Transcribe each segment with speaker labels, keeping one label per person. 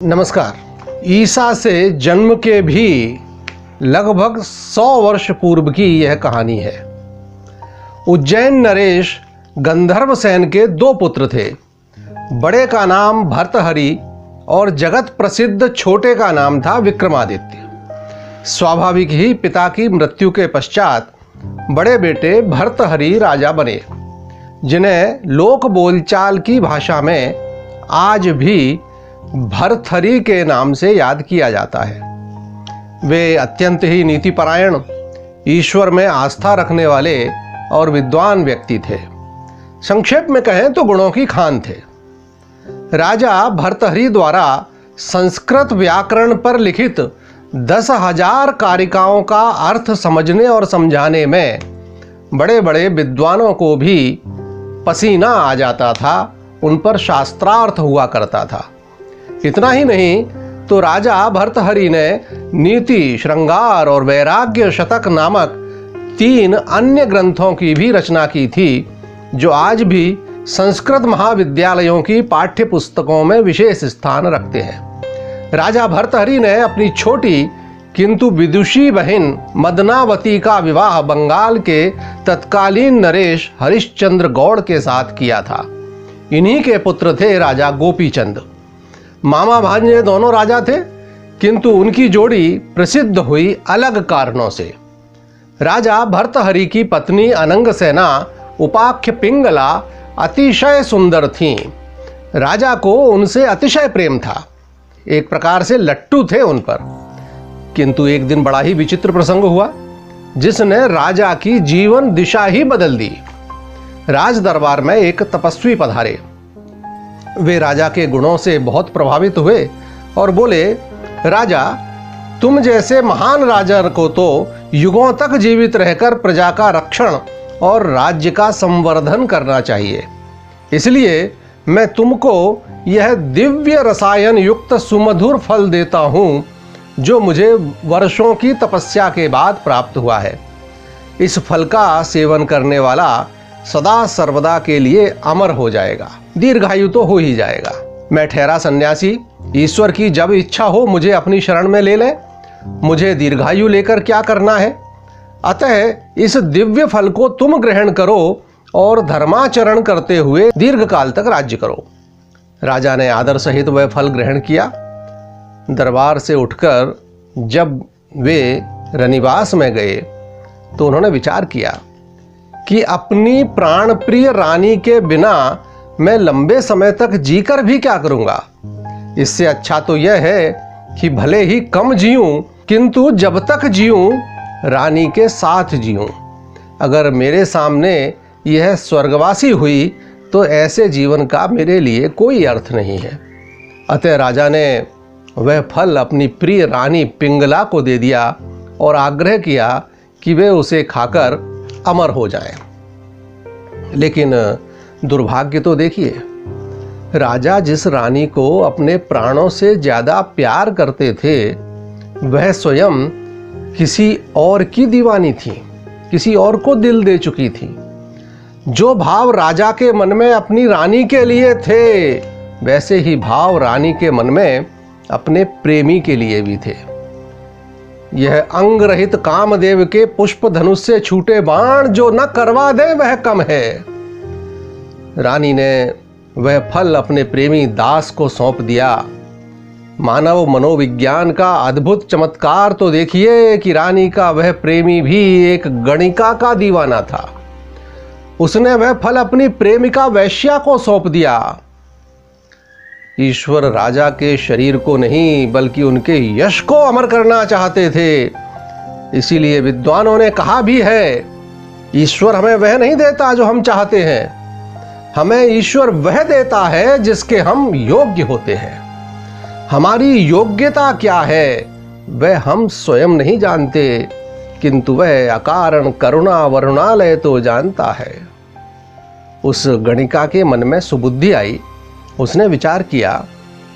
Speaker 1: नमस्कार। ईसा से जन्म के भी लगभग 100 वर्ष पूर्व की यह कहानी है। उज्जैन नरेश गंधर्वसेन के 2 पुत्र थे। बड़े का नाम भर्तहरि और जगत प्रसिद्ध छोटे का नाम था विक्रमादित्य। स्वाभाविक ही पिता की मृत्यु के पश्चात बड़े बेटे भर्तहरि राजा बने, जिन्हें लोक बोलचाल की भाषा में आज भी भर्तहरि के नाम से याद किया जाता है। वे अत्यंत ही नीतिपरायण, ईश्वर में आस्था रखने वाले और विद्वान व्यक्ति थे। संक्षेप में कहें तो गुणों की खान थे। राजा भर्तहरि द्वारा संस्कृत व्याकरण पर लिखित 10,000 कारिकाओं का अर्थ समझने और समझाने में बड़े बड़े विद्वानों को भी पसीना आ जाता था। उन पर शास्त्रार्थ हुआ करता था। इतना ही नहीं तो राजा भर्तहरि ने नीति, श्रृंगार और वैराग्य शतक नामक 3 अन्य ग्रंथों की भी रचना की थी, जो आज भी संस्कृत महाविद्यालयों की पाठ्य पुस्तकों में विशेष स्थान रखते हैं। राजा भर्तहरि ने अपनी छोटी किंतु विदुषी बहन मदनावती का विवाह बंगाल के तत्कालीन नरेश हरिश्चंद्र गौड़ के साथ किया था। इन्हीं के पुत्र थे राजा गोपीचंद। मामा भांजे दोनों राजा थे, किंतु उनकी जोड़ी प्रसिद्ध हुई अलग कारणों से। राजा भर्तहरि की पत्नी अनंगसेना उपाख्य पिंगला अतिशय सुंदर थीं। राजा को उनसे अतिशय प्रेम था, एक प्रकार से लट्टू थे उन पर। किंतु एक दिन बड़ा ही विचित्र प्रसंग हुआ, जिसने राजा की जीवन दिशा ही बदल दी। राज दरबार में एक तपस्वी पधारे। वे राजा के गुणों से बहुत प्रभावित हुए और बोले, राजा, तुम जैसे महान राजा को तो युगों तक जीवित रहकर प्रजा का रक्षण और राज्य का संवर्धन करना चाहिए। इसलिए मैं तुमको यह दिव्य रसायन युक्त सुमधुर फल देता हूँ, जो मुझे वर्षों की तपस्या के बाद प्राप्त हुआ है। इस फल का सेवन करने वाला सदा सर्वदा के लिए अमर हो जाएगा, दीर्घायु तो हो ही जाएगा। मैं ठहरा सन्यासी, ईश्वर की जब इच्छा हो मुझे अपनी शरण में ले ले। मुझे दीर्घायु लेकर क्या करना है? अतः इस दिव्य फल को तुम ग्रहण करो और धर्माचरण करते हुए दीर्घ काल तक राज्य करो। राजा ने आदर सहित वह फल ग्रहण किया। दरबार से उठकर जब वे रनिवास में गए तो उन्होंने विचार किया कि अपनी प्राण प्रिय रानी के बिना मैं लंबे समय तक जीकर भी क्या करूंगा। इससे अच्छा तो यह है कि भले ही कम जीऊं, किंतु जब तक जीऊं रानी के साथ जीऊं। अगर मेरे सामने यह स्वर्गवासी हुई तो ऐसे जीवन का मेरे लिए कोई अर्थ नहीं है। अतः राजा ने वह फल अपनी प्रिय रानी पिंगला को दे दिया और आग्रह किया कि वे उसे खाकर अमर हो जाएं। लेकिन दुर्भाग्य तो देखिए, राजा जिस रानी को अपने प्राणों से ज्यादा प्यार करते थे, वह स्वयं किसी और की दीवानी थी, किसी और को दिल दे चुकी थी। जो भाव राजा के मन में अपनी रानी के लिए थे, वैसे ही भाव रानी के मन में अपने प्रेमी के लिए भी थे। यह अंग रहित कामदेव के पुष्प धनुष से छूटे बाण जो न करवा दे वह कम है। रानी ने वह फल अपने प्रेमी दास को सौंप दिया। मानव मनोविज्ञान का अद्भुत चमत्कार तो देखिए कि रानी का वह प्रेमी भी एक गणिका का दीवाना था। उसने वह फल अपनी प्रेमिका वैश्या को सौंप दिया। ईश्वर राजा के शरीर को नहीं बल्कि उनके यश को अमर करना चाहते थे। इसीलिए विद्वानों ने कहा भी है, ईश्वर हमें वह नहीं देता जो हम चाहते हैं, हमें ईश्वर वह देता है जिसके हम योग्य होते हैं। हमारी योग्यता क्या है वह हम स्वयं नहीं जानते, किंतु वह अकारण करुणा वरुणालय तो जानता है। उस गणिका के मन में सुबुद्धि आई। उसने विचार किया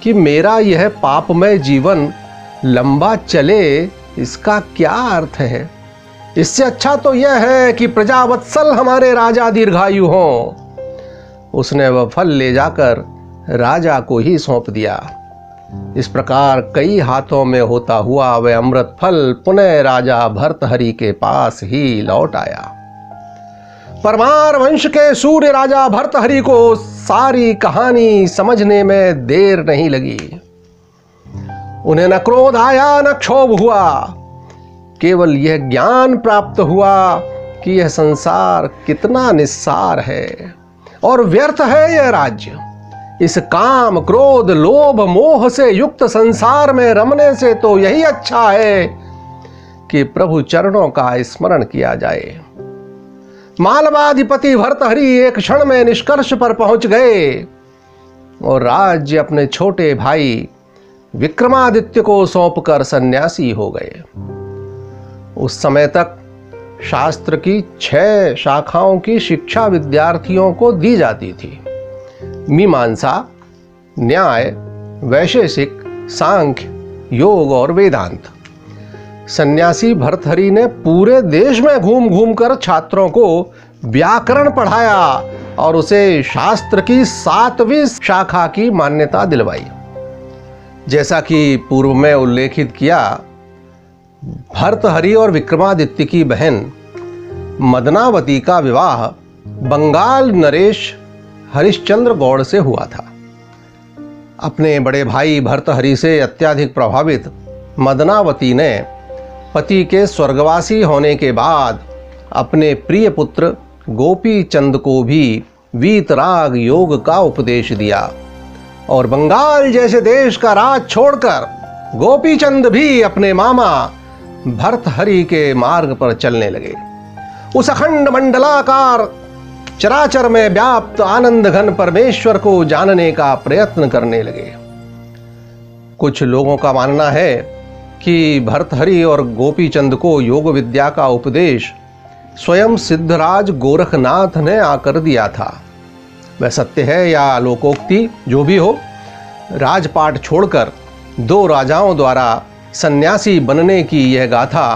Speaker 1: कि मेरा यह पापमय जीवन लंबा चले, इसका क्या अर्थ है? इससे अच्छा तो यह है कि प्रजावत्सल हमारे राजा दीर्घायु हों। उसने वह फल ले जाकर राजा को ही सौंप दिया। इस प्रकार कई हाथों में होता हुआ वह अमृत फल पुनः राजा भर्तहरि के पास ही लौट आया। परमार वंश के सूर्य राजा भर्तहरि को सारी कहानी समझने में देर नहीं लगी। उन्हें न क्रोध आया न क्षोभ हुआ, केवल यह ज्ञान प्राप्त हुआ कि यह संसार कितना निस्सार है और व्यर्थ है यह राज्य। इस काम क्रोध लोभ मोह से युक्त संसार में रमने से तो यही अच्छा है कि प्रभु चरणों का स्मरण किया जाए। मालवाधिपति भर्तहरि एक क्षण में निष्कर्ष पर पहुंच गए और राज्य अपने छोटे भाई विक्रमादित्य को सौंपकर सन्यासी हो गए। उस समय तक शास्त्र की 6 शाखाओं की शिक्षा विद्यार्थियों को दी जाती थी। मीमांसा, न्याय, वैशेषिक, सांख्य, योग और वेदांत। सन्यासी भर्तहरि ने पूरे देश में घूम घूम कर छात्रों को व्याकरण पढ़ाया और उसे शास्त्र की 7वीं शाखा की मान्यता दिलवाई। जैसा कि पूर्व में उल्लेखित किया, भर्तहरि और विक्रमादित्य की बहन मदनावती का विवाह बंगाल नरेश हरिश्चंद्र गौड़ से हुआ था। अपने बड़े भाई भर्तहरि से अत्यधिक प्रभावित मदनावती ने पति के स्वर्गवासी होने के बाद अपने प्रिय पुत्र गोपी चंद को भी वीतराग योग का उपदेश दिया और बंगाल जैसे देश का राज छोड़कर गोपी चंद भी अपने मामा भर्तहरि के मार्ग पर चलने लगे। उस अखंड मंडलाकार चराचर में व्याप्त आनंद घन परमेश्वर को जानने का प्रयत्न करने लगे। कुछ लोगों का मानना है कि भर्तहरि और गोपी चंद को योग विद्या का उपदेश स्वयं सिद्धराज गोरखनाथ ने आकर दिया था। वह सत्य है या लोकोक्ति जो भी हो, राजपाट छोड़कर 2 राजाओं द्वारा सन्यासी बनने की यह गाथा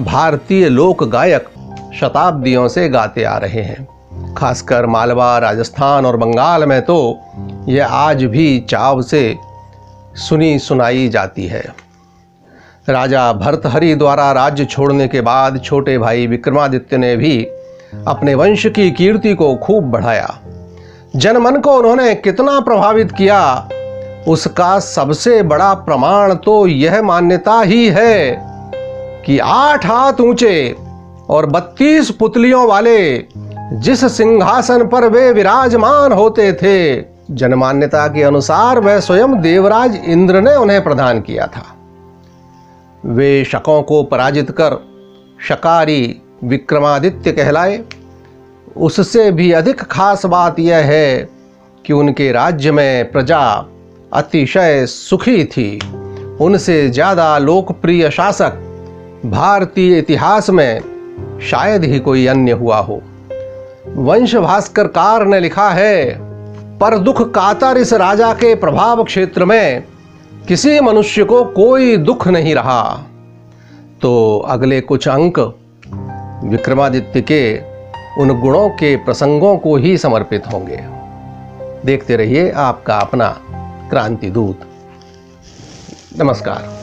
Speaker 1: भारतीय लोक गायक शताब्दियों से गाते आ रहे हैं। खासकर मालवा, राजस्थान और बंगाल में तो यह आज भी चाव से सुनी सुनाई जाती है। राजा भर्तहरि द्वारा राज्य छोड़ने के बाद छोटे भाई विक्रमादित्य ने भी अपने वंश की कीर्ति को खूब बढ़ाया। जनमन को उन्होंने कितना प्रभावित किया, उसका सबसे बड़ा प्रमाण तो यह मान्यता ही है कि 8 हाथ ऊंचे और 32 पुतलियों वाले जिस सिंहासन पर वे विराजमान होते थे, जनमान्यता के अनुसार वह स्वयं देवराज इंद्र ने उन्हें प्रदान किया था। वे शकों को पराजित कर शकारी विक्रमादित्य कहलाए। उससे भी अधिक खास बात यह है कि उनके राज्य में प्रजा अतिशय सुखी थी। उनसे ज्यादा लोकप्रिय शासक भारतीय इतिहास में शायद ही कोई अन्य हुआ हो। वंश भास्करकार ने लिखा है, पर दुख कातर इस राजा के प्रभाव क्षेत्र में किसी मनुष्य को कोई दुख नहीं रहा। तो अगले कुछ अंक विक्रमादित्य के उन गुणों के प्रसंगों को ही समर्पित होंगे। देखते रहिए आपका अपना क्रांति दूत। नमस्कार।